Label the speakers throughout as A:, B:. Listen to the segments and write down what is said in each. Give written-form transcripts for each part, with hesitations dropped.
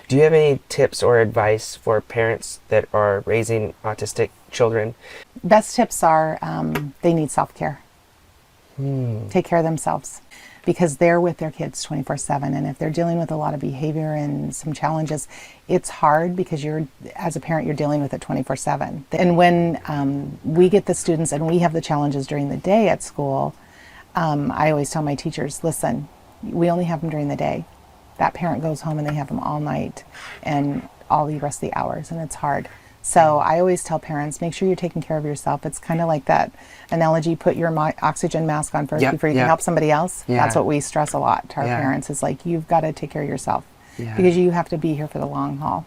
A: Do you have any tips or advice for parents that are raising autistic children?
B: Best tips are they need self-care. Take care of themselves, because they're with their kids 24/7. And if they're dealing with a lot of behavior and some challenges, it's hard because as a parent, you're dealing with it 24/7. And when we get the students and we have the challenges during the day at school, I always tell my teachers, listen, we only have them during the day. That parent goes home and they have them all night and all the rest of the hours, and it's hard. So I always tell parents, make sure you're taking care of yourself. It's kind of like that analogy, put your oxygen mask on first before you can help somebody else. That's what we stress a lot to our parents, is like, you've got to take care of yourself because you have to be here for the long haul.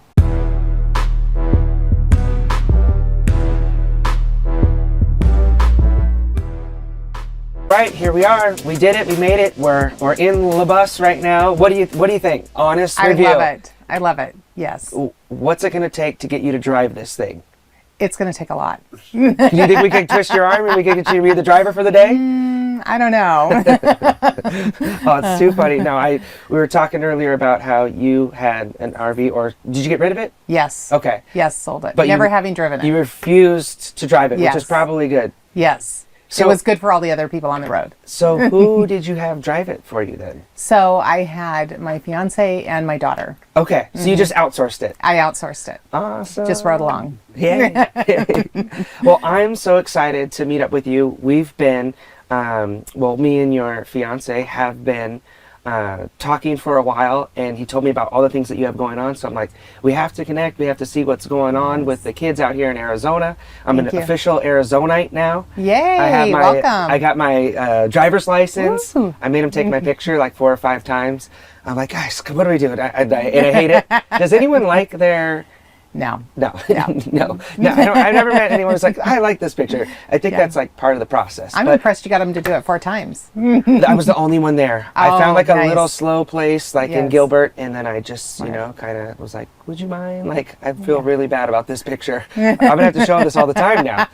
A: Right, here we are. We did it. We made it. We're in the bus right now. What do you think? Honest review.
B: I love it. Yes.
A: What's it going to take to get you to drive this thing?
B: It's going to take a lot.
A: Do you think we could twist your arm and we could get you to be the driver for the day?
B: I don't know.
A: Oh, it's too funny. No, we were talking earlier about how you had an RV, or did you get rid of it?
B: Yes.
A: Okay.
B: Yes, sold it.
A: But
B: never having driven it.
A: You refused to drive it, which is probably good.
B: Yes.
A: So,
B: it was good for all the other people on the road.
A: So who did you have drive it for you then?
B: So I had my fiance and my daughter.
A: Okay, so you just outsourced it.
B: I outsourced it.
A: Awesome.
B: Just rode along.
A: Yeah. Well, I'm so excited to meet up with you. We've been, me and your fiance have been talking for a while, and he told me about all the things that you have going on. So I'm like, we have to connect. We have to see what's going on with the kids out here in Arizona. I'm an official Arizonite now.
B: Yay! Welcome.
A: I got my driver's license. Woo. I made him take my picture like 4 or 5 times. I'm like, guys, what are we doing? And I hate it. Does anyone like their...
B: No.
A: No. I've never met anyone who's like, I like this picture. I think that's like part of the process.
B: I'm impressed you got him to do it 4 times.
A: I was the only one there. I found like a little slow place like in Gilbert, and then I just, kind of was like, would you mind? Like, I feel really bad about this picture. I'm going to have to show this all the time now.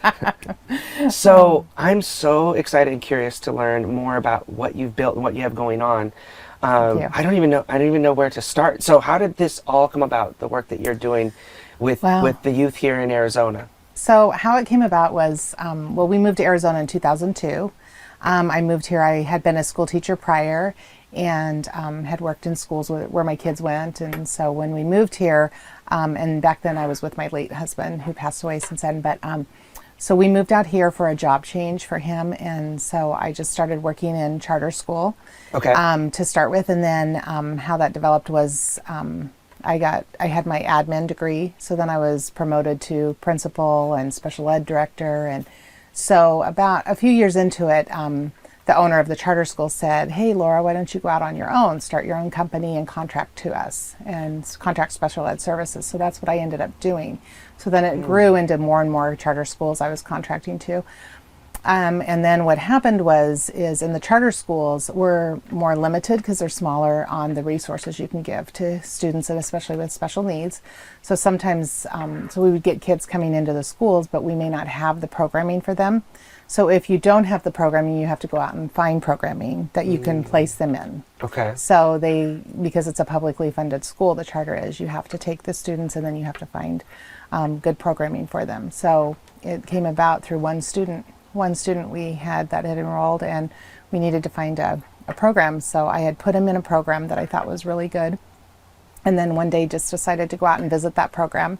A: So I'm so excited and curious to learn more about what you've built and what you have going on. I don't even know where to start. So how did this all come about, the work that you're doing with the youth here in Arizona?
B: So how it came about was, we moved to Arizona in 2002. I moved here. I had been a school teacher prior and had worked in schools where my kids went. And so when we moved here, and back then I was with my late husband who passed away since then, but so we moved out here for a job change for him, and so I just started working in charter school to start with, and then how that developed was I had my admin degree, so then I was promoted to principal and special ed director, and so about a few years into it, the owner of the charter school said, hey Laura, why don't you go out on your own, start your own company and contract to us and contract special ed services. So that's what I ended up doing. So then it grew into more and more charter schools I was contracting to. And then what happened is in the charter schools, we're more limited because they're smaller on the resources you can give to students, and especially with special needs. So sometimes, so we would get kids coming into the schools, but we may not have the programming for them. So if you don't have the programming, you have to go out and find programming that you can place them in.
A: Okay.
B: So because it's a publicly funded school, the charter is, you have to take the students and then you have to find good programming for them. So it came about through one student we had that had enrolled, and we needed to find a program. So I had put him in a program that I thought was really good. And then one day just decided to go out and visit that program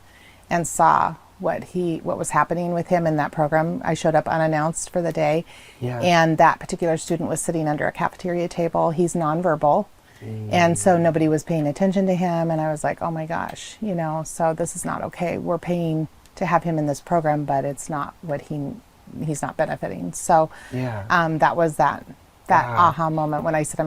B: and saw what was happening with him in that program. I showed up unannounced for the day, and that particular student was sitting under a cafeteria table. He's nonverbal, and so nobody was paying attention to him, and I was like, oh my gosh, so this is not okay. We're paying to have him in this program, but it's not what he's not benefiting. So that was that aha moment when I said,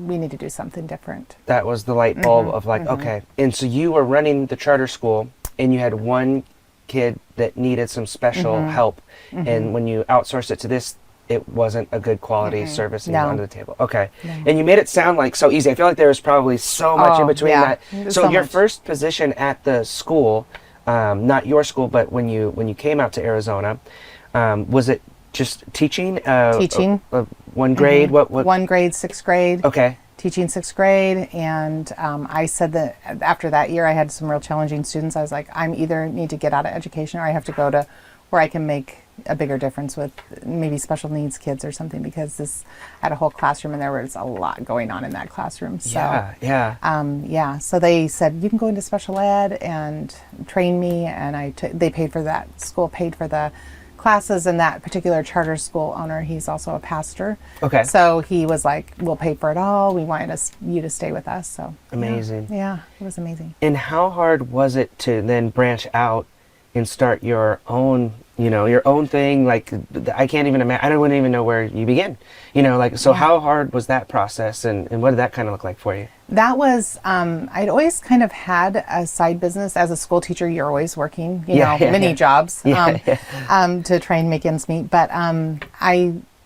B: we need to do something different.
A: That was the light bulb of like, okay. And so you were running the charter school, and you had one kid that needed some special help, and when you outsourced it to this, it wasn't a good quality service and you went to the table. Okay. And you made it sound like so easy. I feel like there was probably so much in between that. So your first position at the school, not your school, but when you came out to Arizona, was it just teaching?
B: Teaching.
A: One grade? What?
B: 1 grade, 6th grade.
A: Okay.
B: teaching 6th grade, and I said that after that year I had some real challenging students. I was like, I'm either need to get out of education or I have to go to where I can make a bigger difference with maybe special needs kids or something, because I had a whole classroom and there was a lot going on in that classroom. So so they said, you can go into special ed and train me, and they paid for that. School paid for the classes, and that particular charter school owner, he's also a pastor.
A: Okay.
B: So he was like, we'll pay for it all. We want you to stay with us. So
A: amazing.
B: Yeah, it was amazing.
A: And how hard was it to then branch out and start your own, your own thing? Like, I can't even imagine, I wouldn't even know where you begin, so how hard was that process, and what did that kind of look like for you?
B: That was, I'd always kind of had a side business. As a school teacher, you're always working, many jobs to try and make ends meet. But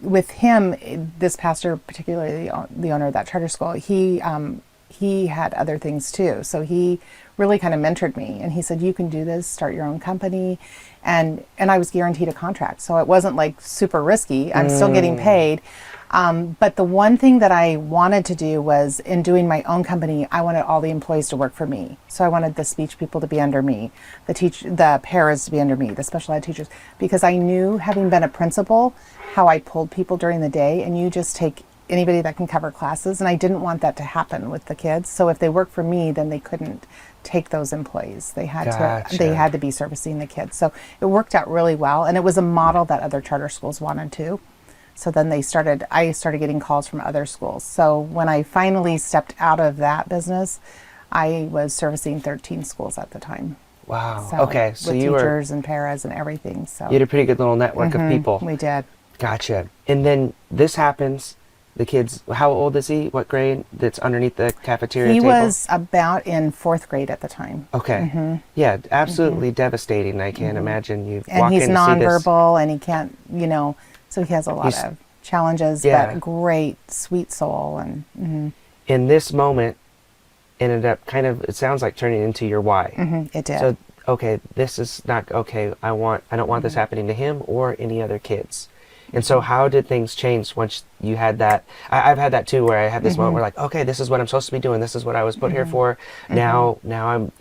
B: with him, this pastor, particularly the owner of that charter school, he had other things too. So he really kind of mentored me, and he said, you can do this, start your own company. And I was guaranteed a contract. So it wasn't like super risky. I'm still getting paid. But the one thing that I wanted to do was, in doing my own company, I wanted all the employees to work for me. So I wanted the speech people to be under me, the paras to be under me, the special ed teachers, because I knew, having been a principal, how I pulled people during the day, and you just take anybody that can cover classes, and I didn't want that to happen with the kids. So if they worked for me, then they couldn't take those employees. They had to be servicing the kids. So it worked out really well, and it was a model that other charter schools wanted too. So then I started getting calls from other schools. So when I finally stepped out of that business, I was servicing 13 schools at the time.
A: Wow.
B: So,
A: okay. So
B: with
A: you
B: teachers and paras and everything. So
A: you had a pretty good little network of people.
B: We did.
A: Gotcha. And then this happens. The kids, how old is he? What grade? That's underneath the cafeteria table?
B: He was about in 4th grade at the time.
A: Okay. Yeah, absolutely devastating. I can't imagine you
B: and
A: walk in
B: he's
A: to see this.
B: nonverbal, and he can't, so he has a lot of challenges, but a great, sweet soul. And
A: in this moment, ended up it sounds like turning into your why.
B: It did.
A: So, okay, this is not, okay, I don't want this happening to him or any other kids. And so how did things change once you had that? I've had that too, where I had this moment where, like, okay, this is what I'm supposed to be doing. This is what I was put here for. Now I'm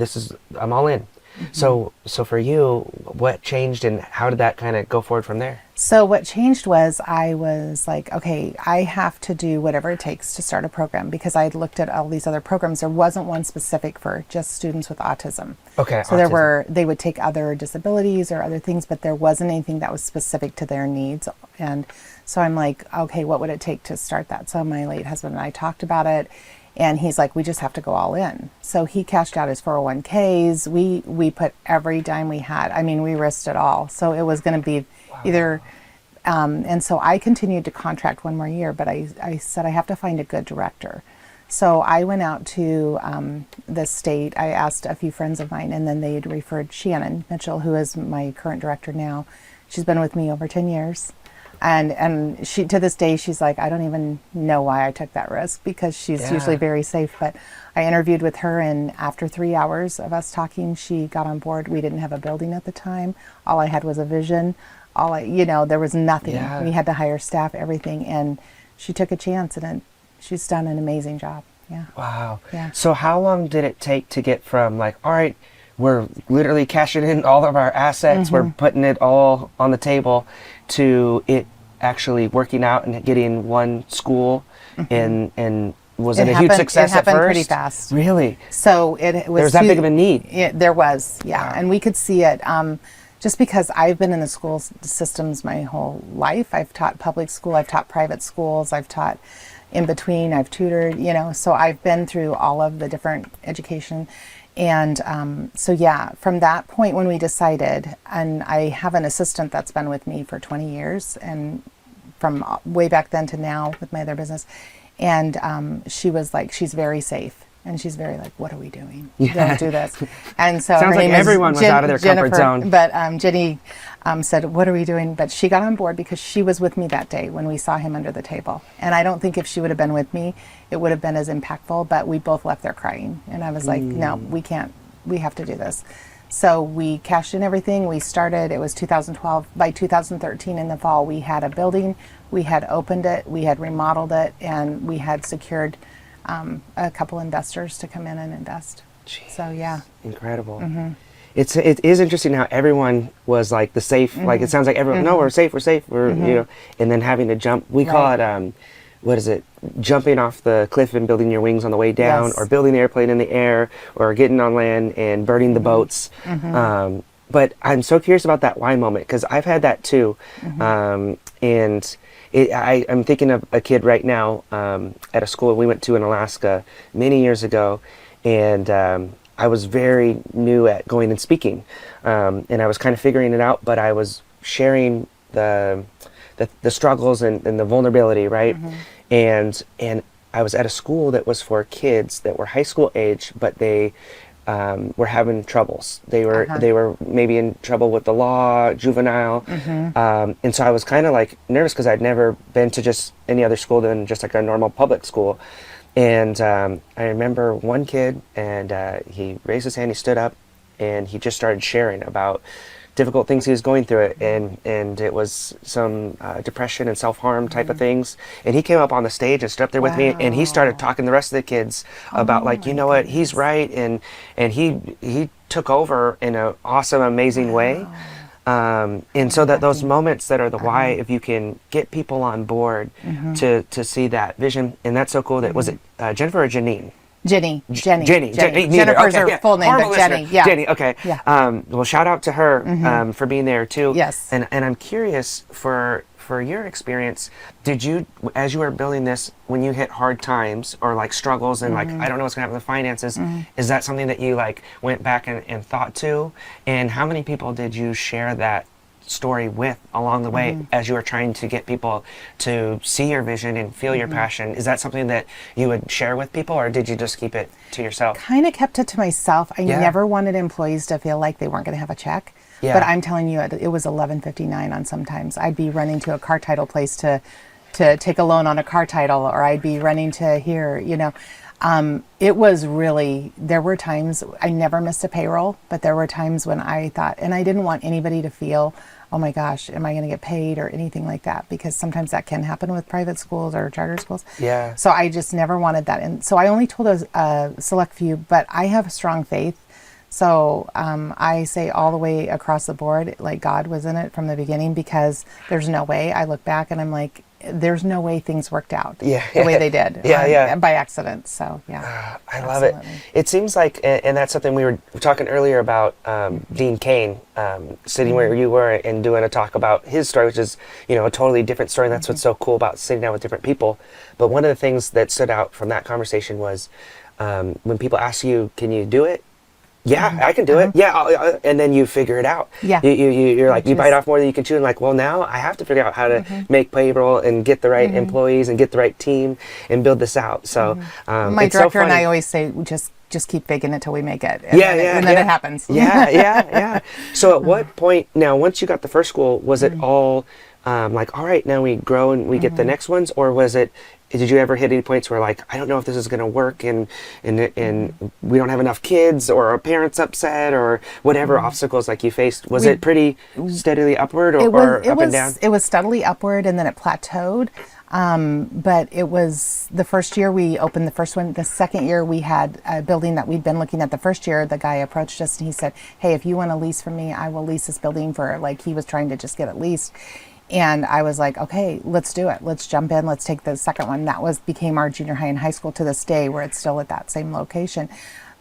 A: all in. So for you, what changed, and how did that kind of go forward from there?
B: So what changed was, I was like, okay, I have to do whatever it takes to start a program, because I had looked at all these other programs. There wasn't one specific for just students with autism.
A: Okay.
B: So they would take other disabilities or other things, but there wasn't anything that was specific to their needs. And so I'm like, okay, what would it take to start that? So my late husband and I talked about it. And he's like, we just have to go all in. So he cashed out his 401ks. We put every dime we had. I mean, we risked it all. So it was going to be either, and so I continued to contract one more year, but I said I have to find a good director. So I went out to the state. I asked a few friends of mine, and then they had referred Shannon Mitchell, who is my current director now. She's been with me over 10 years. And she, to this day, she's like, I don't even know why I took that risk, because she's usually very safe. But I interviewed with her, and after 3 hours of us talking, she got on board. We didn't have a building at the time. All I had was a vision. There was nothing.
A: Yeah.
B: We had to hire staff, everything. And she took a chance, and she's done an amazing job. Yeah.
A: Wow.
B: Yeah.
A: So how long did it take to get from, like, all right, we're literally cashing in all of our assets, we're putting it all on the table, to it actually working out and getting one school, and was it a huge success at first?
B: It happened pretty fast.
A: Really?
B: So it was.
A: There was that big of a need?
B: There was, yeah. And we could see it just because I've been in the school systems my whole life. I've taught public school, I've taught private schools, I've taught in between, I've tutored, so I've been through all of the different education. And from that point when we decided, and I have an assistant that's been with me for 20 years, and from way back then to now with my other business, and she was like, she's very safe, and she's very like, what are we doing? Don't do this. And so
A: sounds like everyone was out of their comfort zone.
B: But Jenny said, what are we doing? But she got on board because she was with me that day when we saw him under the table. And I don't think if she would have been with me, it would have been as impactful, but we both left there crying. And I was like, no, we can't, we have to do this. So we cashed in everything. We started, it was 2012. By 2013 in the fall, we had a building, we had opened it, we had remodeled it, and we had secured a couple investors to come in and invest.
A: Jeez,
B: so yeah,
A: incredible. It is interesting how everyone was like the safe, like it sounds like everyone, no, we're safe, we're you know, and then having to jump. We call it, what is it? Jumping off the cliff and building your wings on the way down, or building the airplane in the air, or getting on land and burning the boats. But I'm so curious about that why moment, because I've had that too. And I'm thinking of a kid right now at a school we went to in Alaska many years ago, and I was very new at going and speaking, and I was kind of figuring it out, but I was sharing the struggles and the vulnerability, right? And I was at a school that was for kids that were high school age, but they were having troubles. They were maybe in trouble with the law, juvenile, and so I was kind of like nervous because I'd never been to just any other school than just like a normal public school. And I remember one kid, and he raised his hand, he stood up, and he just started sharing about difficult things he was going through it, and it was some depression and self-harm type of things. And he came up on the stage and stood up there with me, and he started talking to the rest of the kids about like, you know what, he's right, and he took over in an awesome, amazing way. And so that those moments that are the why, if you can get people on board to see that vision, and that's so cool. That was it Jennifer or Janine?
B: Jenny.
A: Jennifer's
B: her full name, but Jenny. Yeah.
A: Jenny. Okay. Yeah. Well, shout out to her for being there too.
B: Yes.
A: And I'm curious for your experience. Did you, as you were building this, when you hit hard times or like struggles and like I don't know what's gonna happen with finances, is that something that you like went back and thought to? And how many people did you share that story with along the way as you were trying to get people to see your vision and feel your passion? Is that something that you would share with people, or did you just keep it to yourself?
B: Kind of kept it to myself. I never wanted employees to feel like they weren't going to have a check. But I'm telling you, it was $11.59 on sometimes. I'd be running to a car title place to take a loan on a car title, or I'd be running to here, you know. It was really, there were times, I never missed a payroll, but there were times when I thought, and I didn't want anybody to feel, oh my gosh, am I going to get paid or anything like that? Because sometimes that can happen with private schools or charter schools.
A: Yeah.
B: So I just never wanted that. And so I only told a select few, but I have strong faith. So I say all the way across the board, like God was in it from the beginning, because there's no way. I look back and I'm like, there's no way things worked out the way they did by accident. So
A: I love it. It seems like, and that's something we were talking earlier about, Dean Cain sitting where you were and doing a talk about his story, which is, you know, a totally different story. And that's what's so cool about sitting down with different people. But one of the things that stood out from that conversation was when people ask you, can you do it? Yeah, I can do it. Yeah, and then you figure it out.
B: Yeah,
A: you're like, you bite off more than you can chew, and like, well, now I have to figure out how to make payroll and get the right employees and get the right team and build this out. So
B: my director and I always say, just keep faking it till we make it. And then it happens.
A: Yeah. So at what point now, once you got the first school, was it all like, all right, now we grow and we get the next ones, or was it? Did you ever hit any points where like, I don't know if this is going to work, and we don't have enough kids, or our parents upset, or whatever obstacles like you faced? Was it pretty steadily upward or up and down?
B: It was steadily upward, and then it plateaued. But it was the first year we opened the first one. The second year we had a building that we'd been looking at. The first year the guy approached us and he said, hey, if you want to lease from me, I will lease this building for, like, he was trying to just get it leased. And I was like, okay, let's do it. Let's jump in. Let's take the second one. That became our junior high and high school to this day, where it's still at that same location.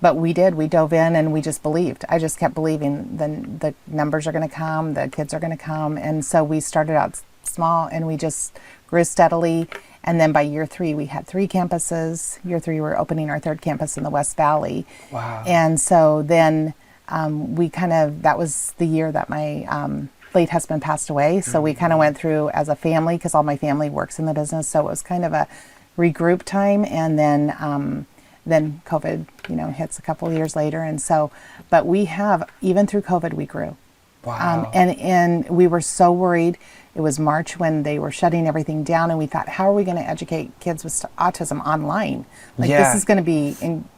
B: But we dove in and we just believed. I just kept believing the numbers are going to come, the kids are going to come. And so we started out small and we just grew steadily. And then by year 3, we had 3 campuses. Year 3, we were opening our 3rd campus in the West Valley.
A: Wow.
B: And so then that was the year that my late husband passed away. So we kind of went through as a family, because all my family works in the business. So it was kind of a regroup time. And then COVID, hits a couple of years later. And so, but we have, even through COVID, we grew.
A: Wow.
B: And we were so worried. It was March when they were shutting everything down, and we thought, how are we going to educate kids with autism online? Like, this is going to be,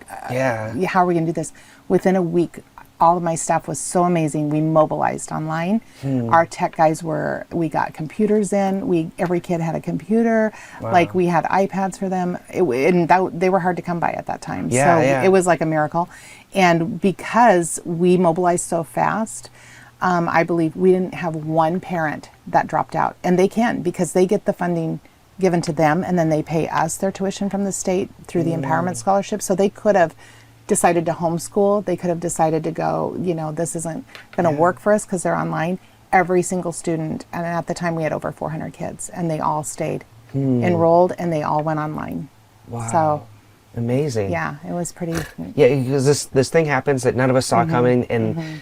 B: how are we going to do this? Within a week, all of my staff was so amazing. We mobilized online. Our tech guys we got computers in. Every kid had a computer.
A: Wow.
B: Like we had iPads for them. They were hard to come by at that time.
A: Yeah,
B: so
A: yeah.
B: it was like a miracle. And because we mobilized so fast, I believe we didn't have one parent that dropped out. And they can, because they get the funding given to them, and then they pay us their tuition from the state through the empowerment scholarship. So they could have decided to homeschool. They could have decided to go, this isn't going to work for us because they're online. Every single student, and at the time we had over 400 kids, and they all stayed enrolled, and they all went online.
A: Wow.
B: So
A: amazing.
B: yeah, it was pretty.
A: Yeah, because this thing happens that none of us saw coming, and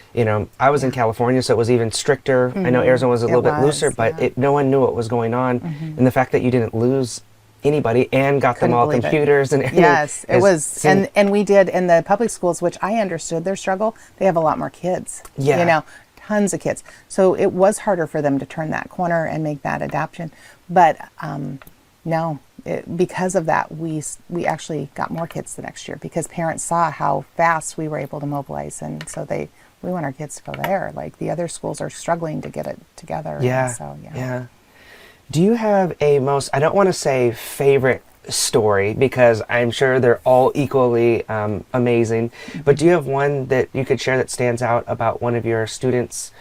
A: I was in California, so it was even stricter. I know Arizona was a little bit looser, but no one knew what was going on, and the fact that you didn't lose anybody and got them all computers and everything.
B: Yes, it was, and we did in the public schools, which I understood their struggle. They have a lot more kids.
A: Yeah.
B: Tons of kids. So it was harder for them to turn that corner and make that adaptation. But no. Because of that, we actually got more kids the next year, because parents saw how fast we were able to mobilize, and so we want our kids to go there. Like the other schools are struggling to get it together.
A: Yeah.
B: And so,
A: Yeah. Do you have a I don't want to say favorite story, because I'm sure they're all equally amazing, but do you have one that you could share that stands out about one of your students?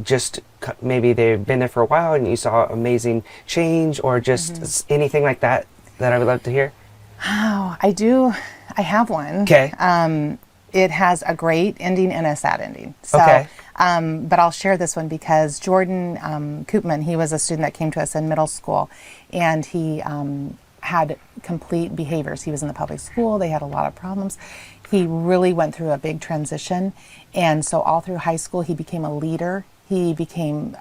A: Just maybe they've been there for a while and you saw amazing change, or just anything like that I would love to hear.
B: Oh, I do. I have one.
A: Okay.
B: It has a great ending and a sad ending. So,
A: okay.
B: But I'll share this one because Jordan Koopman, he was a student that came to us in middle school, and he had complete behaviors. He was in the public school. They had a lot of problems. He really went through a big transition. And so all through high school, he became a leader. He became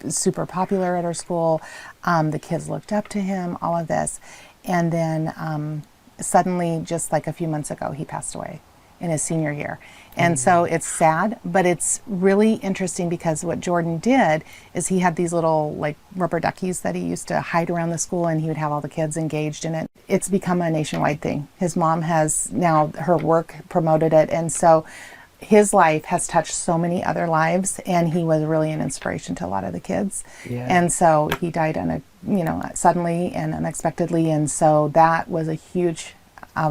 B: super popular at our school. The kids looked up to him, all of this. And then suddenly, just like a few months ago, he passed away in his senior year. And so it's sad, but it's really interesting, because what Jordan did is he had these little like rubber duckies that he used to hide around the school, and he would have all the kids engaged in it. It's become a nationwide thing. His mom has now, her work promoted it. And so his life has touched so many other lives, and he was really an inspiration to a lot of the kids. Yeah. And so he died suddenly and unexpectedly. And so that was a huge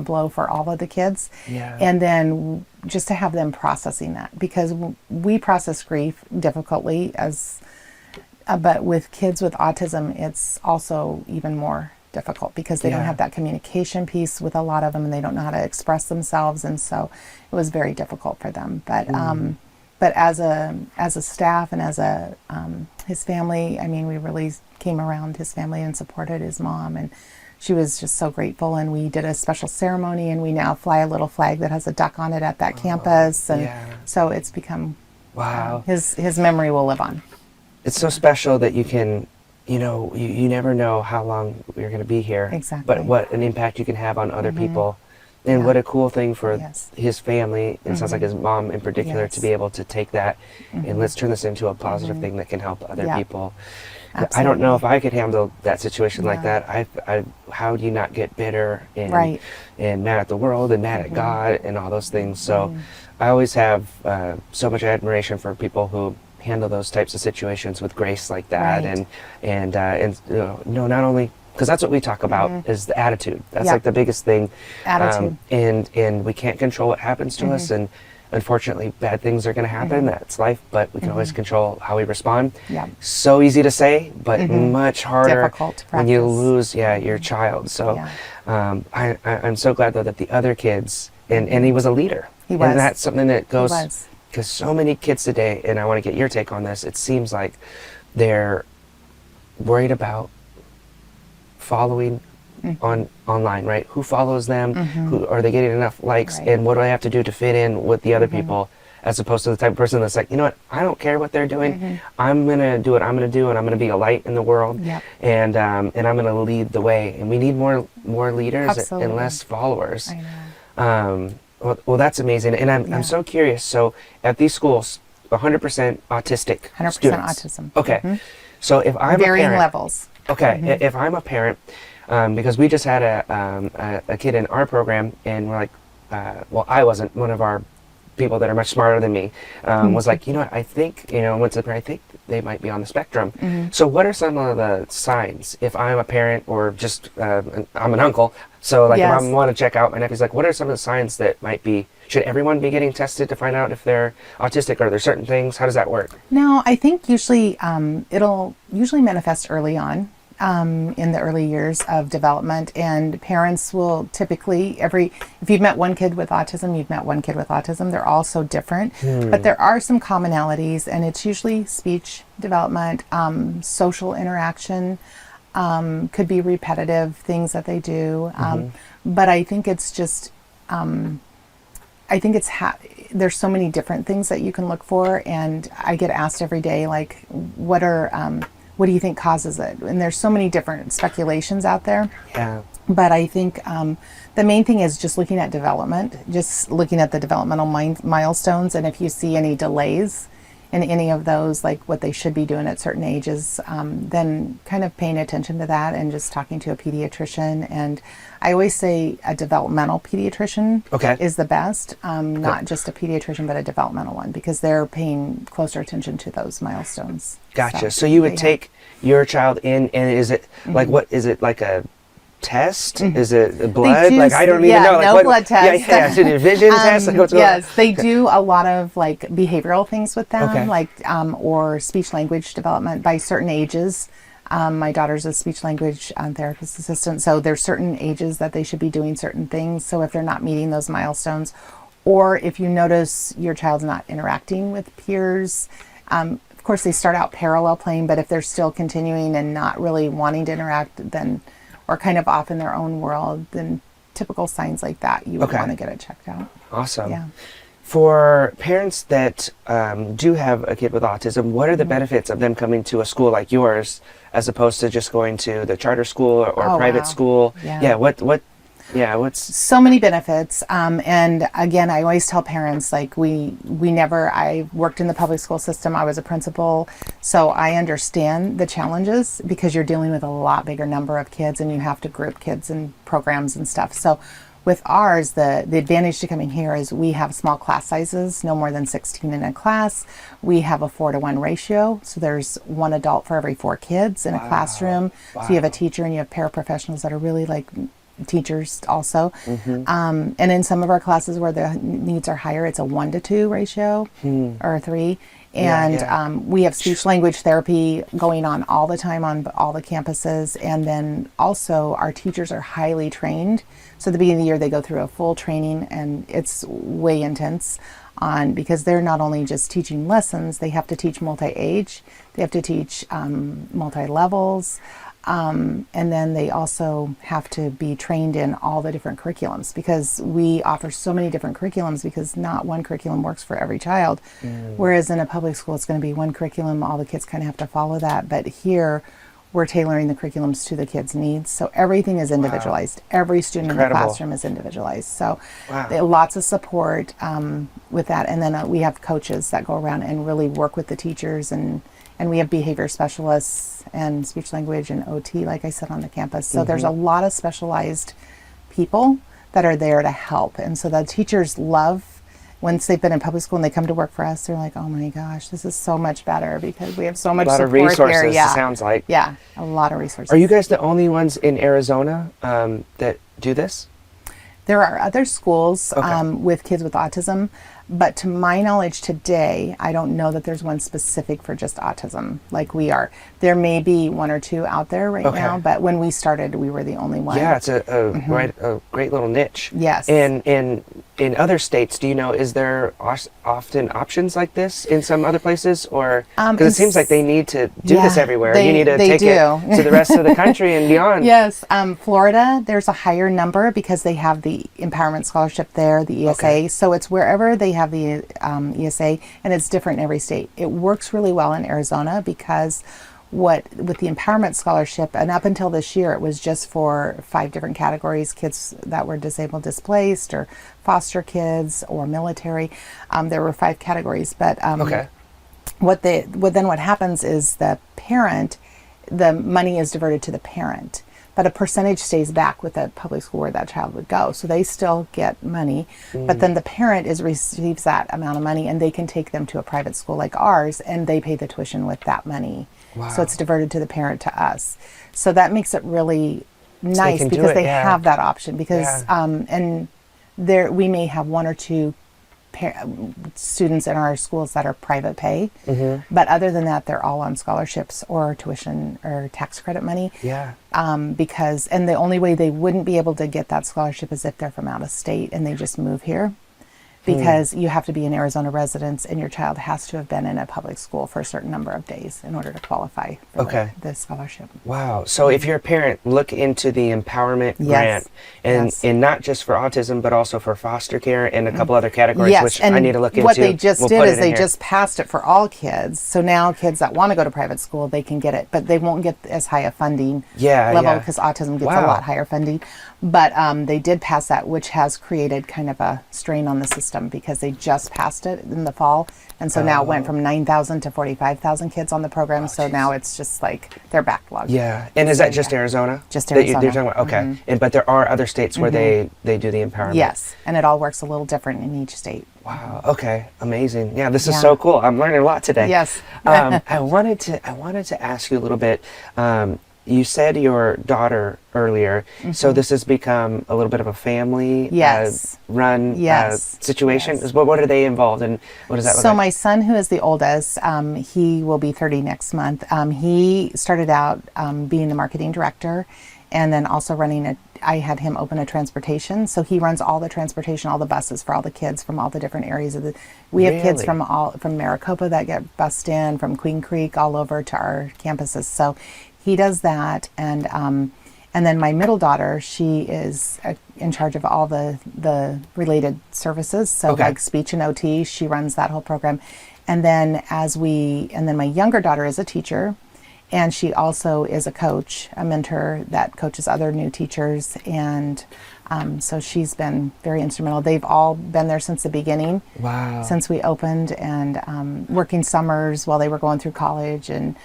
B: blow for all of the kids.
A: Yeah.
B: And then just to have them processing that, because we process grief difficultly but with kids with autism, it's also even more difficult, because they don't have that communication piece with a lot of them, and they don't know how to express themselves. And so it was very difficult for them. But as a staff and as his family, I mean, we really came around his family and supported his mom, and she was just so grateful. And we did a special ceremony, and we now fly a little flag that has a duck on it at that campus. And so it's become, his memory will live on.
A: It's so special that you can, you never know how long you're going to be here.
B: Exactly.
A: But what an impact you can have on other people. And what a cool thing for his family, it sounds like his mom in particular, to be able to take that and let's turn this into a positive thing that can help other people. Absolutely. I don't know if I could handle that situation like that. How do you not get bitter and mad at the world and mad at God and all those things? So I always have so much admiration for people who handle those types of situations with grace like that. And not only, because that's what we talk about is the attitude. That's like the biggest thing.
B: Attitude.
A: And we can't control what happens to us, and unfortunately bad things are going to happen. That's life, but we can always control how we respond. So easy to say, but much harder
B: difficult to
A: when you lose your child. So I'm so glad though that the other kids, and he was a leader.
B: He was.
A: And that's something that goes, because so many kids today, and I want to get your take on this, it seems like they're worried about following online, right? Who follows them? Who are they getting enough likes? And what do I have to do to fit in with the other people? As opposed to the type of person that's like, you know what? I don't care what they're doing. I'm gonna do what I'm gonna do, and I'm gonna be a light in the world. And I'm gonna lead the way. And we need more leaders and less followers.
B: I know.
A: Well, that's amazing. And I'm so curious. So at these schools, 100% autistic
B: 100%
A: students.
B: autism.
A: Okay. So if I'm
B: varying
A: a parent,
B: levels.
A: Okay. If I'm a parent, because we just had a kid in our program, and we're like, I wasn't. One of our people that are much smarter than me, was like, you know what, I think, went to the parent, I think they might be on the spectrum. So what are some of the signs if I'm a parent or just I'm an uncle? So like if I want to check out my nephews, like what are some of the signs that might be, should everyone be getting tested to find out if they're autistic, or are there certain things? How does that work?
B: No, I think usually it'll usually manifest early on. In the early years of development, and parents will typically, if you've met one kid with autism, you've met one kid with autism. They're all so different, but there are some commonalities, and it's usually speech development, social interaction, could be repetitive things that they do, but I think it's just, there's so many different things that you can look for, and I get asked every day, like, what do you think causes it? And there's so many different speculations out there.
A: Yeah.
B: But I think the main thing is just looking at development, just looking at the developmental milestones. And if you see any delays in any of those, like what they should be doing at certain ages, then kind of paying attention to that and just talking to a pediatrician. And I always say a developmental pediatrician is the best, not just a pediatrician, but a developmental one, because they're paying closer attention to those milestones.
A: Gotcha. So you would take your child in, and is it like, what is it, like a test? Is it blood? Like, I don't even know. Like,
B: no blood test.
A: Yeah, so vision test? Like, what's going on?
B: Yes, they do a lot of like behavioral things with them, like or speech language development by certain ages. My daughter's a speech language therapist assistant, so there's certain ages that they should be doing certain things. So if they're not meeting those milestones, or if you notice your child's not interacting with peers, of course they start out parallel playing, but if they're still continuing and not really wanting to interact, then, or kind of off in their own world, then typical signs like that, you would want to get it checked out.
A: Awesome.
B: Yeah.
A: For parents that do have a kid with autism, what are the benefits of them coming to a school like yours as opposed to just going to the charter school or private school? Yeah. What's
B: so many benefits. And again, I always tell parents, like I worked in the public school system. I was a principal, so I understand the challenges because you're dealing with a lot bigger number of kids and you have to group kids in programs and stuff. So with ours, the advantage to coming here is we have small class sizes, no more than 16 in a class. We have a 4-to-1 ratio, so there's one adult for every 4 kids in a classroom. So you have a teacher and you have paraprofessionals that are really like teachers also. And in some of our classes where the needs are higher, it's a 1-to-2 ratio or 3. And we have speech language therapy going on all the time on all the campuses. And then also our teachers are highly trained. So at the beginning of the year, they go through a full training, and it's way intense because they're not only just teaching lessons, they have to teach multi-age, they have to teach multi-levels. And then they also have to be trained in all the different curriculums, because we offer so many different curriculums, because not one curriculum works for every child. Whereas in a public school, it's going to be one curriculum, all the kids kind of have to follow that. But here, we're tailoring the curriculums to the kids' needs. So everything is individualized. Every student in the classroom is individualized. So lots of support with that. And then we have coaches that go around and really work with the teachers, and we have behavior specialists and speech language and OT, like I said, on the campus. So there's a lot of specialized people that are there to help. And so the teachers love, once they've been in public school and they come to work for us, they're like, oh my gosh, this is so much better because we have so much support here. A lot of resources,
A: it sounds like.
B: Yeah, a lot of resources.
A: Are you guys the only ones in Arizona that do this?
B: There are other schools with kids with autism, but to my knowledge today, I don't know that there's one specific for just autism like we are. There may be 1 or 2 out there right now, but when we started, we were the only one.
A: Yeah, it's a great little niche.
B: Yes.
A: And in other states, do you know, is there often options like this in some other places? Or because it seems like they need to do this everywhere. You need to take it to the rest of the country and beyond.
B: Yes. Florida, there's a higher number because they have the Empowerment Scholarship there, the ESA. So it's wherever they have the ESA, and it's different in every state. It works really well in Arizona because with the Empowerment Scholarship, and up until this year, it was just for 5 different categories: kids that were disabled, displaced, or foster kids, or military. There were 5 categories, but what happens is the money is diverted to the parent. but a percentage stays back with the public school where that child would go. So they still get money, but then the parent receives that amount of money, and they can take them to a private school like ours, and they pay the tuition with that money.
A: Wow.
B: So it's diverted to the parent, to us. So that makes it really nice
A: because
B: because they have that option. Because and there we may have one or two students in our schools that are private pay, but other than that, they're all on scholarships or tuition or tax credit money. Because the only way they wouldn't be able to get that scholarship is if they're from out of state and they just move here. Because you have to be an Arizona resident, and your child has to have been in a public school for a certain number of days in order to qualify for the scholarship.
A: Wow. So if you're a parent, look into the empowerment grant, and not just for autism, but also for foster care and a couple other categories, which I need to look into.
B: What they just did is they just passed it for all kids. So now kids that want to go to private school, they can get it, but they won't get as high a funding level because autism gets a lot higher funding. But they did pass that, which has created kind of a strain on the system because they just passed it in the fall. And so now it went from 9,000 to 45,000 kids on the program. So now it's just like they're backlogged.
A: Yeah. And is that just Arizona?
B: Just Arizona.
A: You're talking about? Okay. But there are other states where they do the empowerment.
B: Yes. And it all works a little different in each state.
A: Wow. Okay. Amazing. Yeah, this is so cool. I'm learning a lot today.
B: Yes.
A: I wanted to ask you a little bit. You said your daughter earlier, so this has become a little bit of a family run situation. What are they involved in? What does that look like?
B: So my son, who is the oldest, he will be 30 next month. He started out being the marketing director, and then also running I had him open a transportation. So he runs all the transportation, all the buses for all the kids from all the different areas of we have kids from Maricopa that get bussed in, from Queen Creek all over to our campuses. So he does that, and then my middle daughter, she is in charge of all the related services. So like speech and OT, she runs that whole program. And then my younger daughter is a teacher, and she also is a coach, a mentor that coaches other new teachers. And so she's been very instrumental. They've all been there since the beginning.
A: Wow.
B: Since we opened, and working summers while they were going through college. And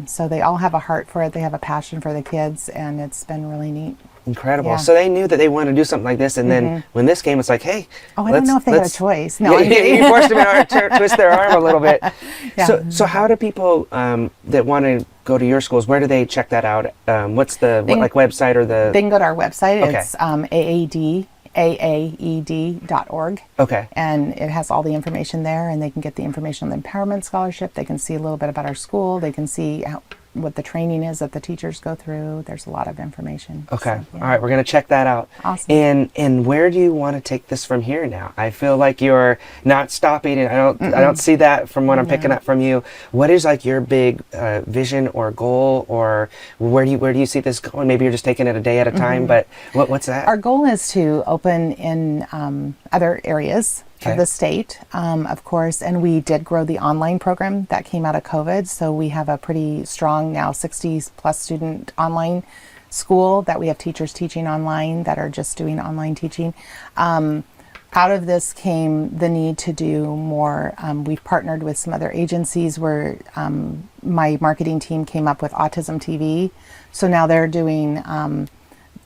B: so they all have a heart for it. They have a passion for the kids, and it's been really neat.
A: Incredible.
B: Yeah.
A: So they knew that they wanted to do something like this, and then when this came, it's like, hey.
B: I don't know if they had a choice. No,
A: you forced them to twist their arm a little bit. So how do people that want to go to your schools, where do they check that out? What's the website or the?
B: They can go to our website. It's AAED.org.
A: Okay.
B: And it has all the information there, and they can get the information on the empowerment scholarship. They can see a little bit about our school. They can see what the training is that the teachers go through. There's a lot of information.
A: Okay. So, all right. We're going to check that out.
B: Awesome.
A: And where do you want to take this from here now? I feel like you're not stopping, and I don't see that from what I'm picking up from you. What is like your big vision or goal, or where do you see this going? Maybe you're just taking it a day at a time, but what's that?
B: Our goal is to open in other areas of the state, of course, and we did grow the online program that came out of COVID. So we have a pretty strong now 60 plus student online school that we have teachers teaching online that are just doing online teaching. Out of this came the need to do more. We've partnered with some other agencies where my marketing team came up with Autism TV. So now they're doing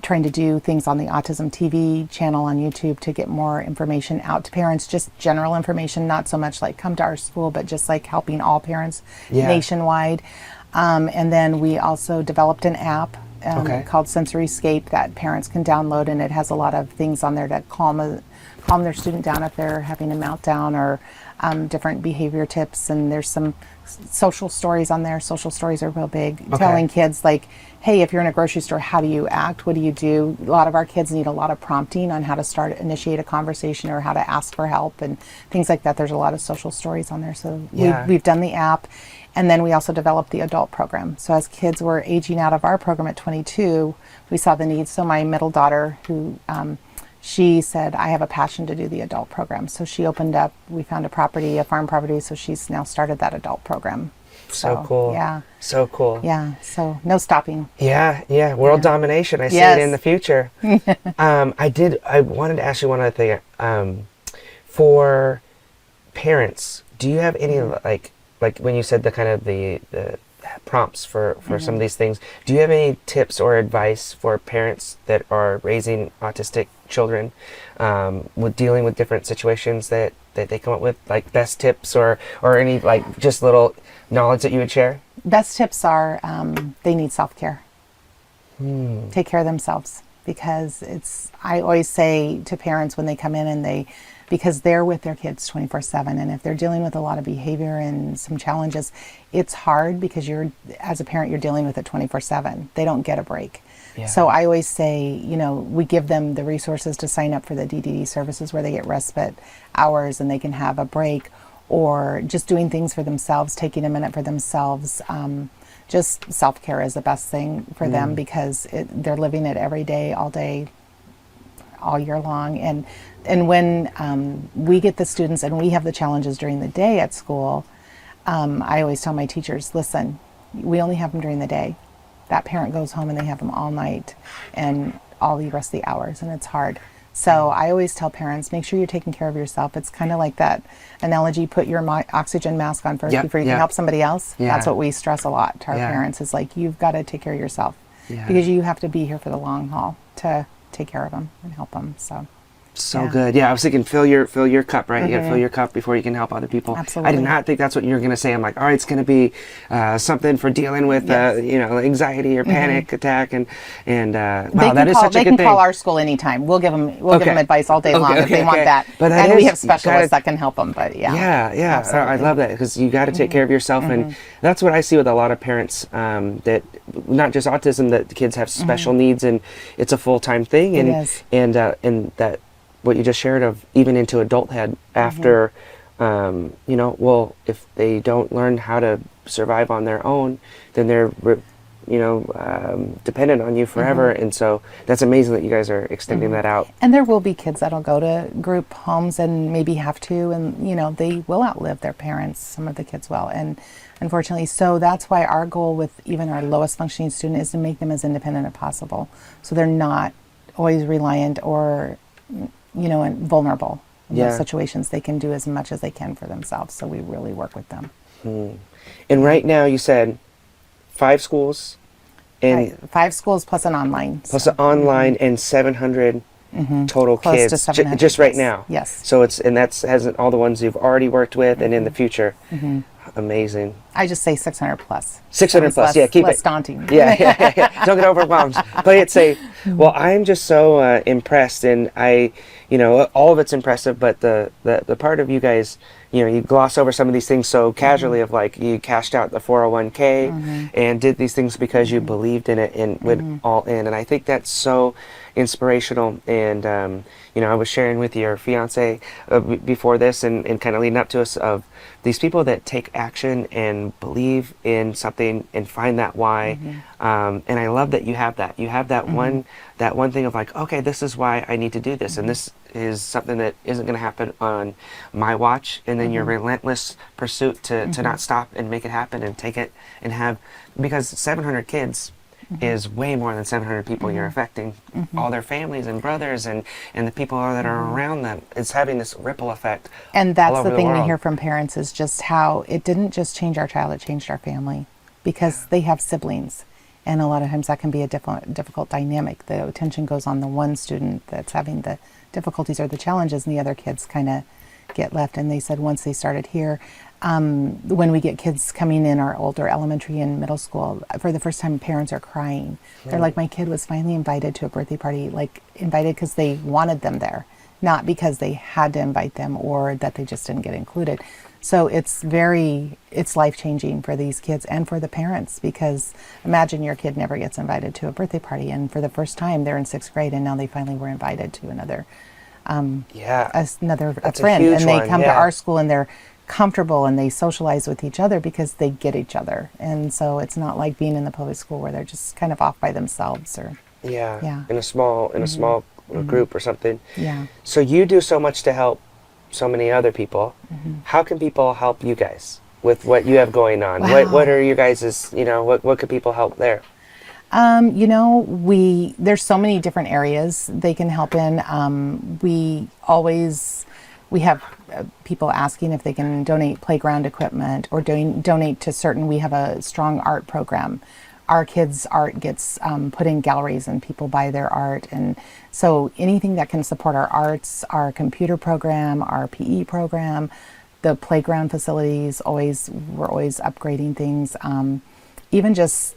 B: trying to do things on the Autism TV channel on YouTube to get more information out to parents, just general information, not so much like come to our school, but just like helping all parents nationwide. And then we also developed an app called SensoryScape that parents can download, and it has a lot of things on there to calm their student down if they're having a meltdown, or different behavior tips. And there's some social stories on there. Social stories are real big, telling kids like, hey, if you're in a grocery store, how do you act? What do you do? A lot of our kids need a lot of prompting on how to initiate a conversation or how to ask for help and things like that. There's a lot of social stories on there. So we've done the app. And then we also developed the adult program. So as kids were aging out of our program at 22, we saw the needs. So my middle daughter, who she said, I have a passion to do the adult program. So she opened up, we found a farm property, so she's now started that adult program.
A: So cool.
B: Yeah.
A: So cool.
B: Yeah. So no stopping.
A: Yeah. World domination. I see it in the future. I wanted to ask you one other thing. For parents, do you have any like when you said the kind of the prompts for some of these things. Do you have any tips or advice for parents that are raising autistic children with dealing with different situations that they come up with, like best tips or any like just little knowledge that you would share?
B: Best tips are they need self-care. Take care of themselves, because I always say to parents when they come in and because they're with their kids 24/7, and if they're dealing with a lot of behavior and some challenges, it's hard because as a parent, you're dealing with it 24/7. They don't get a break. Yeah. So I always say, we give them the resources to sign up for the DDD services where they get respite hours and they can have a break, or just doing things for themselves, taking a minute for themselves. Just self-care is the best thing for them, because they're living it every day, all year long. And when we get the students and we have the challenges during the day at school, I always tell my teachers, listen, we only have them during the day. That parent goes home and they have them all night and all the rest of the hours, and it's hard. So I always tell parents, make sure you're taking care of yourself. It's kind of like that analogy, put your oxygen mask on first before you can help somebody else. Yeah. That's what we stress a lot to our parents, is like, you've got to take care of yourself, because you have to be here for the long haul to take care of them and help them. So
A: good. Yeah, I was thinking fill your cup, right? You got to fill your cup before you can help other people.
B: Absolutely.
A: I did not think that's what you were going to say. I'm like, all right, it's going to be something for dealing with anxiety or panic attack, and wow, that is such a good thing.
B: They can call our school anytime. We'll give them advice all day long if they want that.
A: But
B: and we have specialists that can help them. But
A: yeah, I love that, because you got to take care of yourself, and that's what I see with a lot of parents, that not just autism, that the kids have special needs, and it's a full-time thing, and that what you just shared of even into adulthood after, if they don't learn how to survive on their own, then they're, dependent on you forever. And so that's amazing that you guys are extending that out.
B: And there will be kids that'll go to group homes and maybe have to, and, they will outlive their parents. Some of the kids will. And unfortunately, so that's why our goal with even our lowest functioning student is to make them as independent as possible. So they're not always reliant or and vulnerable in those situations. They can do as much as they can for themselves. So we really work with them.
A: And right now, you said 5 schools, and
B: 5 schools plus an online.
A: And 700 total
B: Close
A: kids
B: to 700
A: just right
B: kids.
A: now.
B: Yes.
A: So that's hasn't all the ones you've already worked with, and in the future. Amazing.
B: I just say 600 plus.
A: 600 plus, keep
B: less
A: it
B: daunting.
A: Yeah. Don't get overwhelmed. Play it safe. Well, I'm just so impressed, and all of it's impressive, but the part of you guys, you gloss over some of these things so casually, of like, you cashed out the 401k and did these things because you believed in it and went all in, and I think that's so inspirational. And I was sharing with your fiance before this, and kind of leading up to us, of these people that take action and believe in something and find that why. And I love that you have that. You have that one thing of like, okay, this is why I need to do this, and this is something that isn't going to happen on my watch. And then your relentless pursuit to not stop and make it happen and take it and have, because 700 kids is way more than 700 people you're affecting, all their families and brothers and the people that are around them. It's having this ripple effect.
B: And that's the thing we hear from parents, is just how it didn't just change our child, it changed our family, because they have siblings. And a lot of times that can be a difficult dynamic. The attention goes on the one student that's having the difficulties or the challenges, and the other kids kind of get left. And they said once they started here, when we get kids coming in our older elementary and middle school, for the first time, parents are crying. They're like, my kid was finally invited to a birthday party, like invited because they wanted them there, not because they had to invite them or that they just didn't get included. So it's life-changing for these kids and for the parents, because imagine your kid never gets invited to a birthday party, and for the first time they're in 6th grade and now they finally were invited to another friend, and they come to our school and they're comfortable and they socialize with each other because they get each other. And so it's not like being in the public school where they're just kind of off by themselves, or
A: in a small group or something.
B: Yeah.
A: So you do so much to help so many other people. How can people help you guys with what you have going on?
B: Wow.
A: What are your guys's, what could people help there?
B: There's so many different areas they can help in. We have people asking if they can donate playground equipment or donate to certain. We have a strong art program. Our kids' art gets put in galleries and people buy their art. And so anything that can support our arts, our computer program, our PE program, the playground facilities, we're always upgrading things. Even just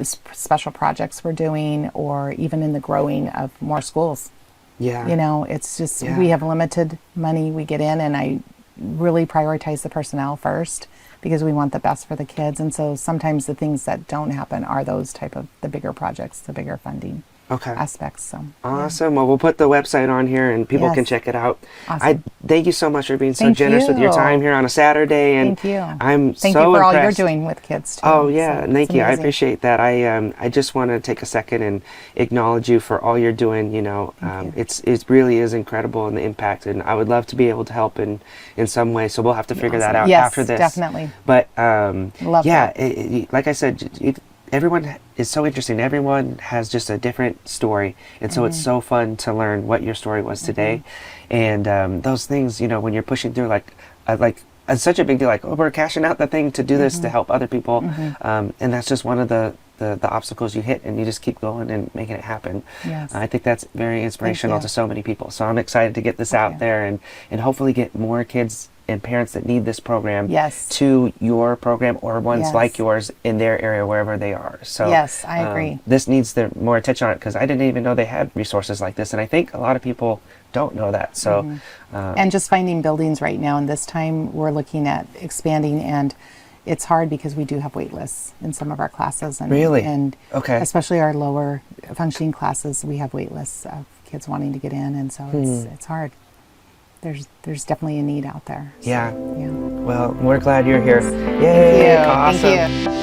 B: special projects we're doing, or even in the growing of more schools.
A: Yeah.
B: You know, it's just, we have limited money we get in, and I really prioritize the personnel first because we want the best for the kids. And so sometimes the things that don't happen are those type of the bigger projects, the bigger funding aspects. So
A: awesome. Well, we'll put the website on here and people can check it out.
B: Awesome.
A: Thank you so much for being so generous with your time here on a Saturday. And
B: thank you.
A: Thank
B: you for all you're doing with kids too.
A: Oh yeah,
B: so
A: thank you. I
B: amazing.
A: appreciate that. I just want to take a second and acknowledge you for all you're doing. You know, it really is incredible, and the impact. And I would love to be able to help in some way. So we'll have to figure that out after this.
B: Definitely.
A: But
B: Love that.
A: like I said, everyone is so interesting. Everyone has just a different story, and so it's so fun to learn what your story was today. And those things, you know, when you're pushing through, like it's such a big deal. Like, oh, we're cashing out the thing to do this to help other people, and that's just one of the obstacles you hit, and you just keep going and making it happen.
B: Yes.
A: I think that's very inspirational to so many people. So I'm excited to get this out there and hopefully get more kids and parents that need this program to your program or ones like yours in their area, wherever they are. So
B: yes, I agree.
A: This needs more attention on it, because I didn't even know they had resources like this, and I think a lot of people don't know that. So
B: and just finding buildings right now, and this time we're looking at expanding, and it's hard because we do have wait lists in some of our classes. And, and especially our lower functioning classes, we have wait lists of kids wanting to get in, and so it's hard. There's definitely a need out there. So,
A: yeah. Well, we're glad you're here. Yay!
B: Thank you.
A: Awesome.
B: Thank you.